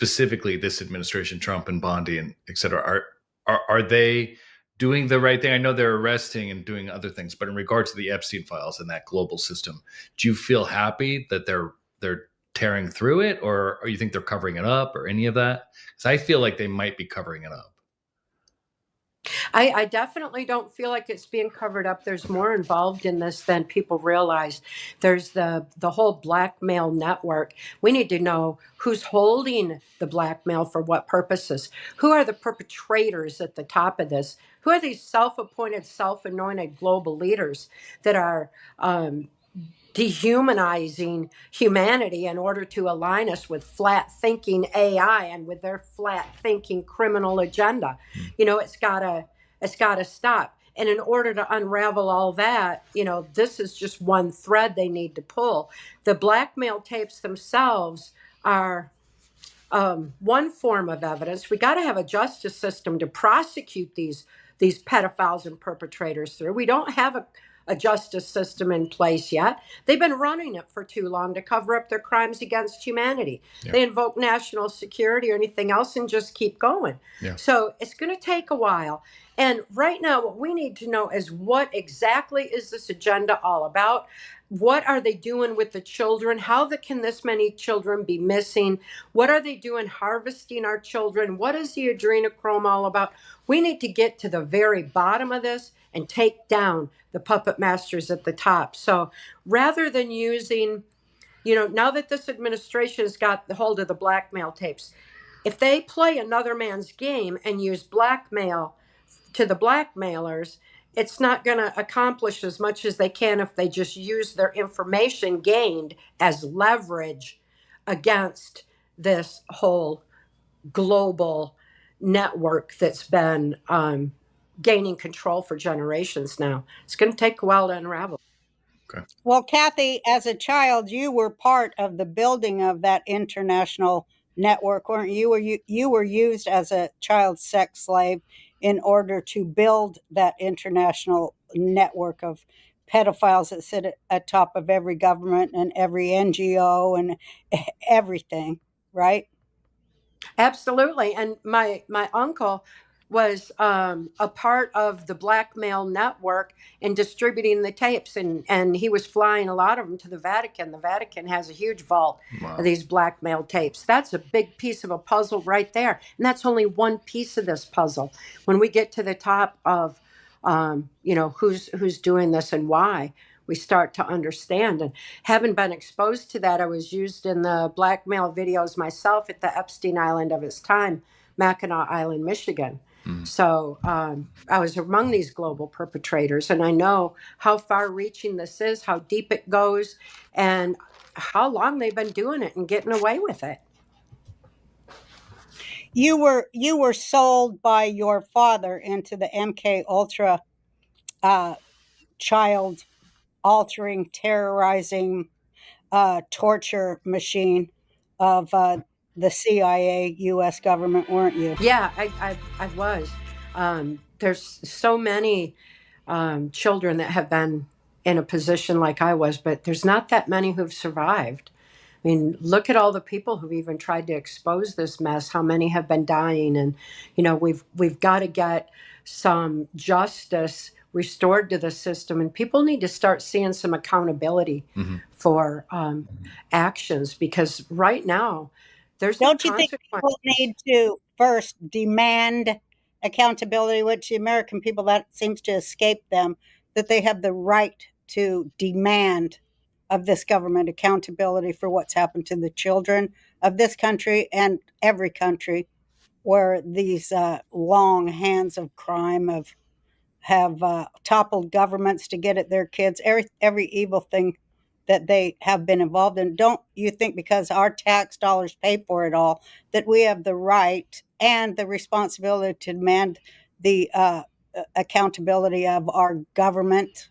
specifically this administration, Trump and Bondi and et cetera, are they doing the right thing? I know they're arresting and doing other things, but in regard to the Epstein files and that global system, do you feel happy that they're tearing through it, or you think they're covering it up, or any of that? Because I feel like they might be covering it up. I definitely don't feel like it's being covered up. There's more involved in this than people realize. There's the whole blackmail network. We need to know who's holding the blackmail for what purposes. Who are the perpetrators at the top of this? Who are these self-appointed, self-anointed global leaders that are dehumanizing humanity in order to align us with flat thinking AI and with their flat thinking criminal agenda? It's gotta stop. And in order to unravel all that, this is just one thread they need to pull. The blackmail tapes themselves are one form of evidence. We got to have a justice system to prosecute these pedophiles and perpetrators through. We don't have a justice system in place yet. They've been running it for too long to cover up their crimes against humanity. Yeah. They invoke national security or anything else and just keep going. Yeah. So it's going to take a while. And right now, what we need to know is what exactly is this agenda all about? What are they doing with the children? How can this many children be missing? What are they doing harvesting our children? What is the adrenochrome all about? We need to get to the very bottom of this and take down the puppet masters at the top. So rather than using, now that this administration has got the hold of the blackmail tapes, if they play another man's game and use blackmail to the blackmailers, it's not going to accomplish as much as they can if they just use their information gained as leverage against this whole global network that's been gaining control for generations now. It's going to take a while to unravel. Okay. Well, Cathy, as a child, you were part of the building of that international network, weren't you? You were used as a child sex slave in order to build that international network of pedophiles that sit at top of every government and every NGO and everything, right? Absolutely. And my uncle was a part of the blackmail network in distributing the tapes, and he was flying a lot of them to the Vatican. The Vatican has a huge vault of these blackmail tapes. That's a big piece of a puzzle right there, and that's only one piece of this puzzle. When we get to the top of who's doing this and why, we start to understand. And having been exposed to that, I was used in the blackmail videos myself at the Epstein Island of its time, Mackinac Island, Michigan. So I was among these global perpetrators, and I know how far-reaching this is, how deep it goes, and how long they've been doing it and getting away with it. You were sold by your father into the MK Ultra child altering, terrorizing, torture machine of the CIA, U.S. government, weren't you? Yeah, I was. There's so many children that have been in a position like I was, but there's not that many who've survived. I mean, look at all the people who've even tried to expose this mess, how many have been dying. And, we've got to get some justice restored to the system, and people need to start seeing some accountability for actions, because right now there's Don't you think people need to first demand accountability, which the American people, that seems to escape them, that they have the right to demand of this government accountability for what's happened to the children of this country and every country where these long hands of crime have toppled governments to get at their kids, every evil thing that they have been involved in. Don't you think, because our tax dollars pay for it all, that we have the right and the responsibility to demand the accountability of our government?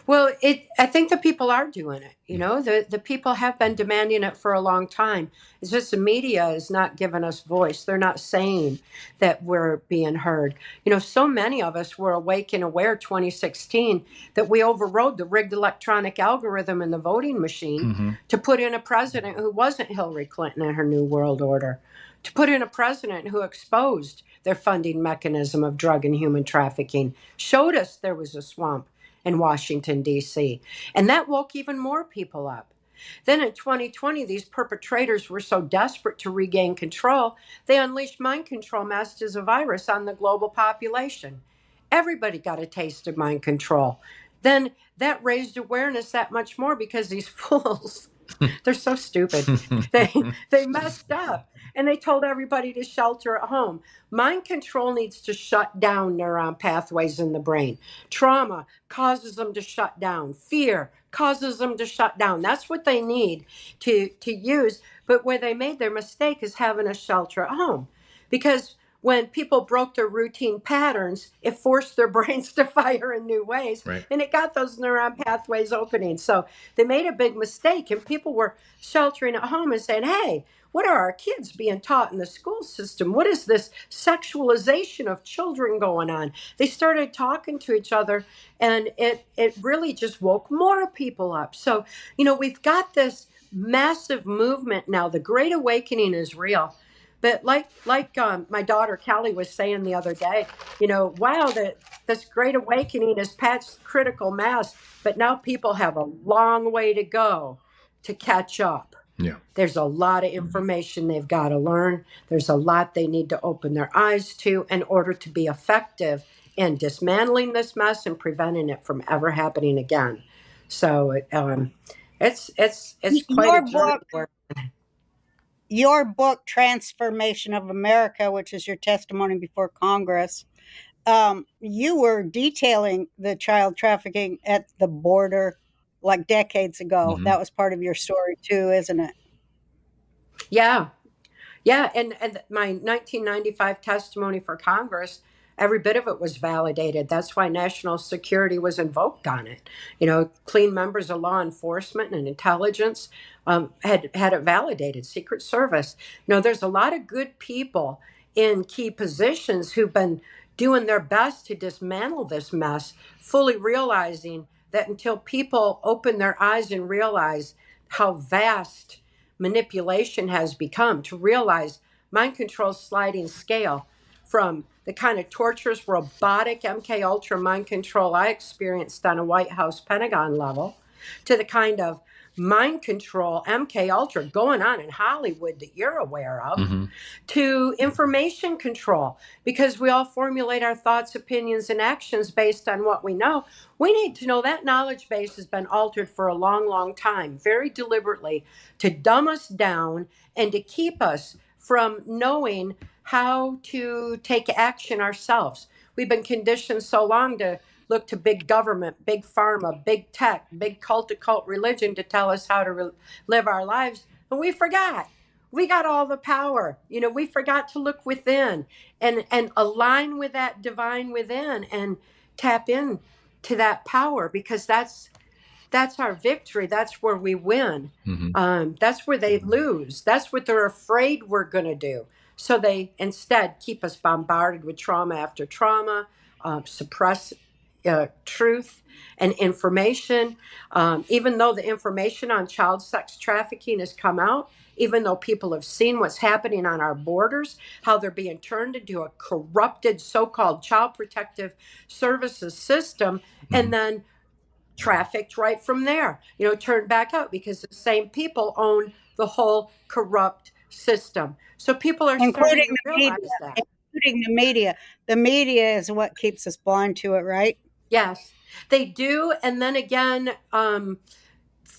Well, I think the people are doing it. The people have been demanding it for a long time. It's just the media is not giving us voice. They're not saying that we're being heard. So many of us were awake and aware 2016 that we overrode the rigged electronic algorithm in the voting machine to put in a president who wasn't Hillary Clinton and her New World Order, to put in a president who exposed their funding mechanism of drug and human trafficking, showed us there was a swamp in Washington, D.C. And that woke even more people up. Then in 2020, these perpetrators were so desperate to regain control, they unleashed mind control masked as a virus on the global population. Everybody got a taste of mind control. Then that raised awareness that much more because these fools, they're so stupid. They messed up and they told everybody to shelter at home. Mind control needs to shut down neuron pathways in the brain. Trauma causes them to shut down. Fear causes them to shut down. That's what they need to use. But where they made their mistake is having a shelter at home. Because when people broke their routine patterns, it forced their brains to fire in new ways. Right. And it got those neuron pathways opening. So they made a big mistake. And people were sheltering at home and saying, hey, what are our kids being taught in the school system? What is this sexualization of children going on? They started talking to each other, and it really just woke more people up. So, we've got this massive movement now. The Great Awakening is real. But like my daughter Callie was saying the other day, wow, this Great Awakening is past critical mass, but now people have a long way to go to catch up. Yeah. There's a lot of information they've got to learn. There's a lot they need to open their eyes to in order to be effective in dismantling this mess and preventing it from ever happening again. So it's quite a journey. Your book, Transformation of America, which is your testimony before Congress, you were detailing the child trafficking at the border like decades ago. That was part of your story too, isn't it? Yeah. And my 1995 testimony for Congress, every bit of it was validated. That's why national security was invoked on it. Clean members of law enforcement and intelligence had it validated. Secret Service. There's a lot of good people in key positions who've been doing their best to dismantle this mess, fully realizing that until people open their eyes and realize how vast manipulation has become, to realize mind control sliding scale from the kind of torturous robotic MK Ultra mind control I experienced on a White House Pentagon level to the kind of mind control MK Ultra going on in Hollywood that you're aware of, to information control, because we all formulate our thoughts, opinions, and actions based on what we know. We need to know that knowledge base has been altered for a long, long time, very deliberately, to dumb us down and to keep us from knowing how to take action ourselves. We've been conditioned so long to look to big government, big pharma, big tech, big cult religion to tell us how to live our lives. And we forgot. We got all the power. We forgot to look within and align with that divine within and tap in to that power, because that's our victory. That's where we win. That's where they lose. That's what they're afraid we're going to do. So they instead keep us bombarded with trauma after trauma, suppress truth and information. Even though the information on child sex trafficking has come out, even though people have seen what's happening on our borders, how they're being turned into a corrupted so-called child protective services system, and then trafficked right from there, turned back out, because the same people own the whole corrupt system. So people are including starting to realize that. Including the media. The media is what keeps us blind to it, right? Yes, they do. And then again,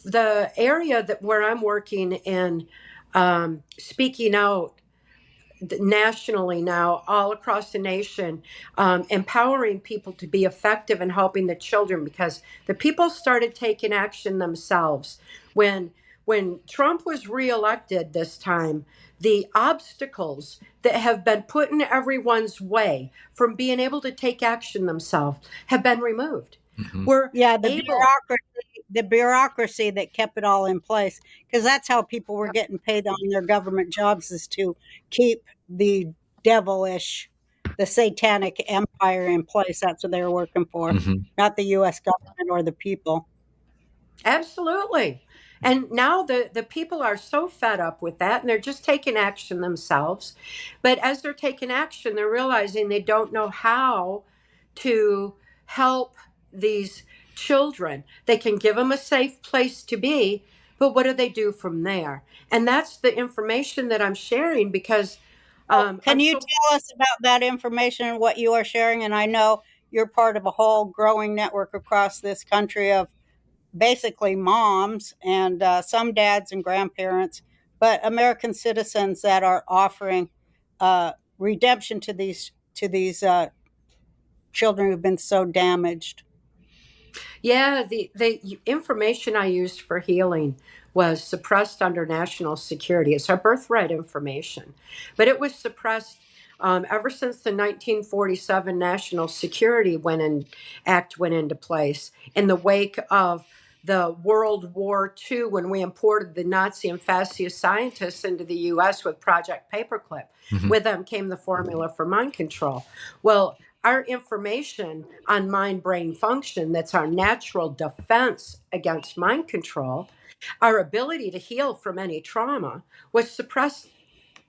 the area where I'm working in, speaking out nationally now, all across the nation, empowering people to be effective in helping the children, because the people started taking action themselves. When Trump was reelected this time, the obstacles that have been put in everyone's way from being able to take action themselves have been removed. were Yeah, able. the bureaucracy that kept it all in place, because that's how people were getting paid on their government jobs, is to keep the devilish, the satanic empire in place. That's what they were working for, Mhm. not the U.S. government or the people. Absolutely. And now the people are so fed up with that and they're just taking action themselves. But as they're taking action, they're realizing they don't know how to help these children. They can give them a safe place to be, but what do they do from there? And that's the information that I'm sharing because Can I'm you so. tell us about that information and what you are sharing? And I know you're part of a whole growing network across this country of basically moms and some dads and grandparents, but American citizens that are offering redemption to these children who've been so damaged. Yeah, the information I used for healing was suppressed under national security. It's our birthright information, but it was suppressed ever since the 1947 National Security Act went into place in the wake of the World War II when we imported the Nazi and fascist scientists into the U.S. with Project Paperclip. Mhm. With them came the formula for mind control. Well, our information on mind brain function, that's our natural defense against mind control, our ability to heal from any trauma, was suppressed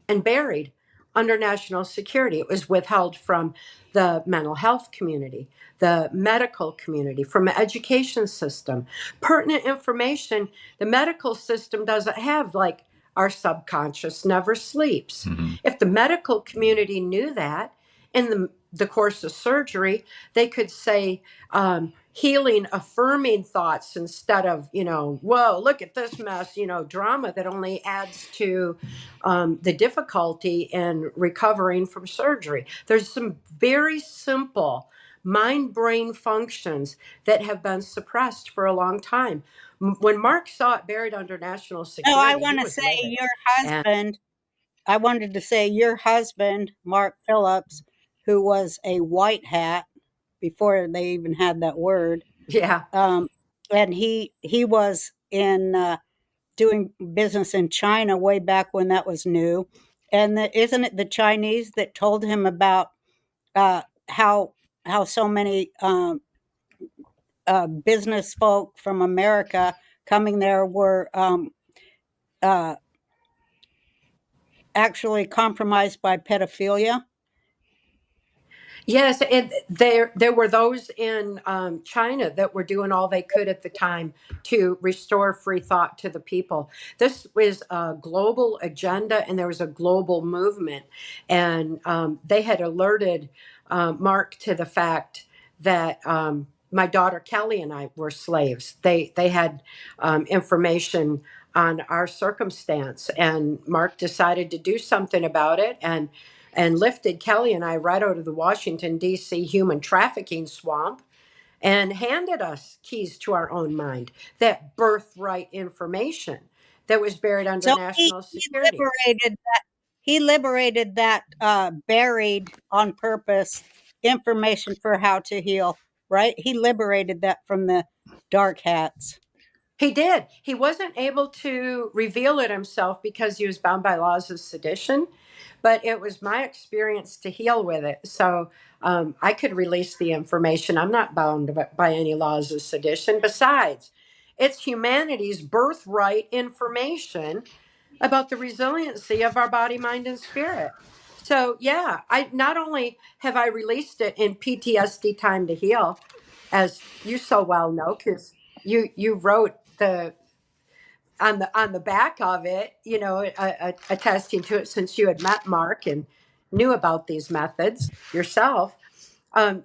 and buried under national security. It was withheld from the mental health community, the medical community, from the education system. Pertinent information the medical system doesn't have, like our subconscious never sleeps. Mhm. If the medical community knew that in the course of surgery, they could say healing, affirming thoughts instead of, whoa, look at this mess, drama that only adds to the difficulty in recovering from surgery. There's some very simple mind brain functions that have been suppressed for a long time. When Mark saw it buried under national No, I security, he want to was say livid. your And husband. I wanted to say your husband, Mark Phillips, who was a white hat before they even had that word, yeah, um, and he was in doing business in China way back when that was new. And isn't it the Chinese that told him about uh, how so many business folk from America coming there were uh, actually compromised by pedophilia? yes, and there were those in China that were doing all they could at the time to restore free thought to the people. This was a global agenda, and there was a global movement, and they had alerted Mark to the fact that my daughter Kelly and I were slaves. They had information on our circumstance, and Mark decided to do something about it, and lifted Kelly and I right out of the Washington, D.C. human trafficking swamp and handed us keys to our own mind, that birthright information that was buried under So he, national he security. liberated that. He liberated that buried on purpose information for how to heal. Right? He liberated that from the dark hats. He did. He wasn't able to reveal it himself because he was bound by laws of sedition, but it was my experience to heal with it. So I could release the information. I'm not bound by any laws of sedition. Besides, it's humanity's birthright information about the resiliency of our body, mind, and spirit. So yeah, I not only have I released it in PTSD Time to Heal, as you so well know, because you wrote the on the back of it, attesting to it since you had met Mark and knew about these methods yourself. Um,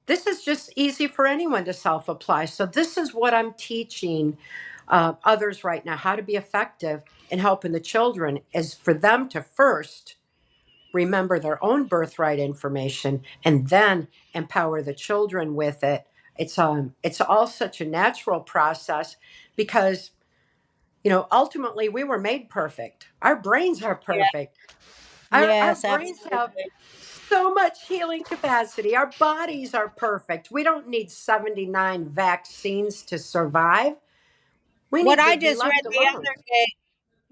this is just easy for anyone to self apply. So this is what I'm teaching others right now, how to be effective in helping the children, is for them to first remember their own birthright information and then empower the children with it. It's all such a natural process because ultimately we were made perfect. Our brains are Yeah. perfect. Our Yes, brains have absolutely. so much healing capacity. Our bodies are perfect. We don't need 79 vaccines to survive. We What need I to be just read left alone.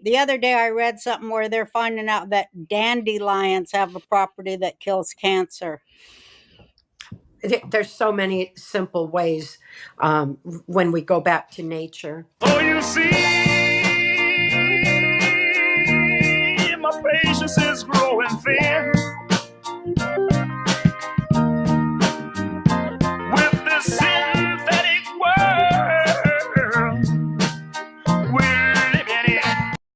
the other day I read something where they're finding out that dandelions have a property that kills cancer. There's so many simple ways when we go back to nature. Oh, you see.